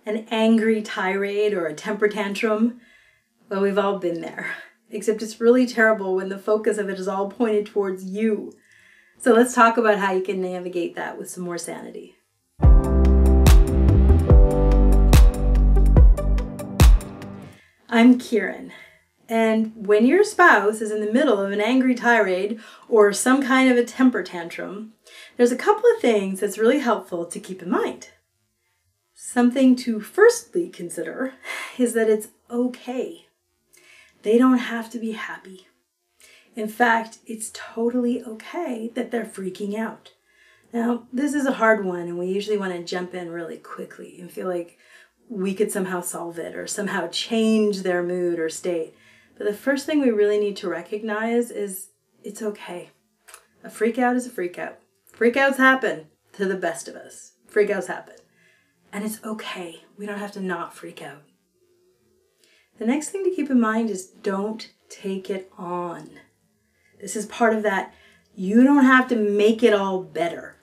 an angry tirade or a temper tantrum, well, we've all been there. Except it's really terrible when the focus of it is all pointed towards you. So let's talk about how you can navigate that with some more sanity. I'm Kiran. And when your spouse is in the middle of an angry tirade or some kind of a temper tantrum, there's a couple of things that's really helpful to keep in mind. Something to firstly consider is that it's okay. They don't have to be happy. In fact, it's totally okay that they're freaking out. Now, this is a hard one, and we usually want to jump in really quickly and feel like we could somehow solve it or somehow change their mood or state. But the first thing we really need to recognize is it's okay. A freak out is a freak out. Freakouts happen to the best of us. Freakouts happen. And it's okay. We don't have to not freak out. The next thing to keep in mind is don't take it on. This is part of that. You don't have to make it all better.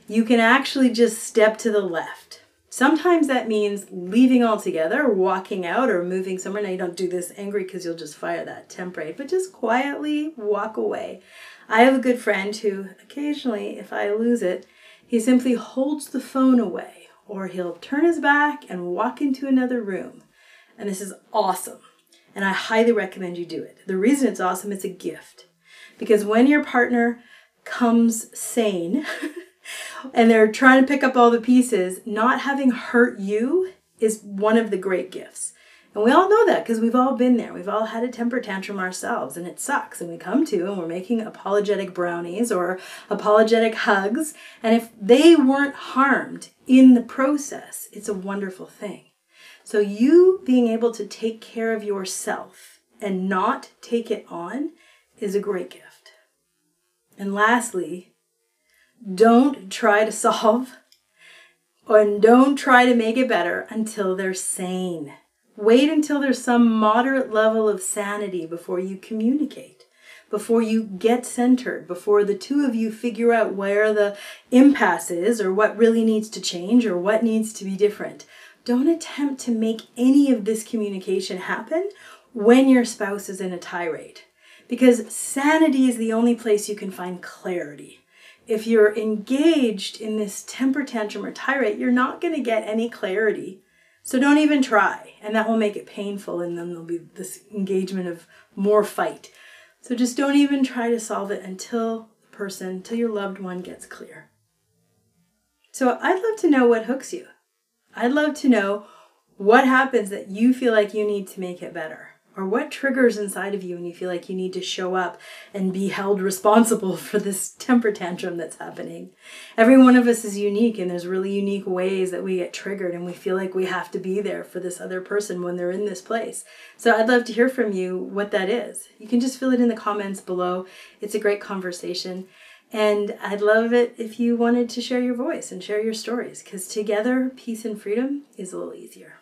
You can actually just step to the left. Sometimes that means leaving altogether, or walking out, or moving somewhere. Now, you don't do this angry because you'll just fire that temper, but just quietly walk away. I have a good friend who occasionally, if I lose it, he simply holds the phone away, or he'll turn his back and walk into another room. And this is awesome. And I highly recommend you do it. The reason it's awesome, it's a gift. Because when your partner comes sane, and they're trying to pick up all the pieces, not having hurt you is one of the great gifts. And we all know that because we've all been there. We've all had a temper tantrum ourselves, and it sucks. And we come to and we're making apologetic brownies or apologetic hugs. And if they weren't harmed in the process, it's a wonderful thing. So you being able to take care of yourself and not take it on is a great gift. And lastly, don't try to solve and don't try to make it better until they're sane. Wait until there's some moderate level of sanity before you communicate, before you get centered, before the two of you figure out where the impasse is or what really needs to change or what needs to be different. Don't attempt to make any of this communication happen when your spouse is in a tirade, because sanity is the only place you can find clarity. If you're engaged in this temper tantrum or tirade, you're not going to get any clarity. So don't even try, and that will make it painful, and then there'll be this engagement of more fight. So just don't even try to solve it until your loved one gets clear. So I'd love to know what hooks you. I'd love to know what happens that you feel like you need to make it better. Or what triggers inside of you when you feel like you need to show up and be held responsible for this temper tantrum that's happening. Every one of us is unique, and there's really unique ways that we get triggered and we feel like we have to be there for this other person when they're in this place. So I'd love to hear from you what that is. You can just fill it in the comments below. It's a great conversation. And I'd love it if you wanted to share your voice and share your stories, because together, peace and freedom is a little easier.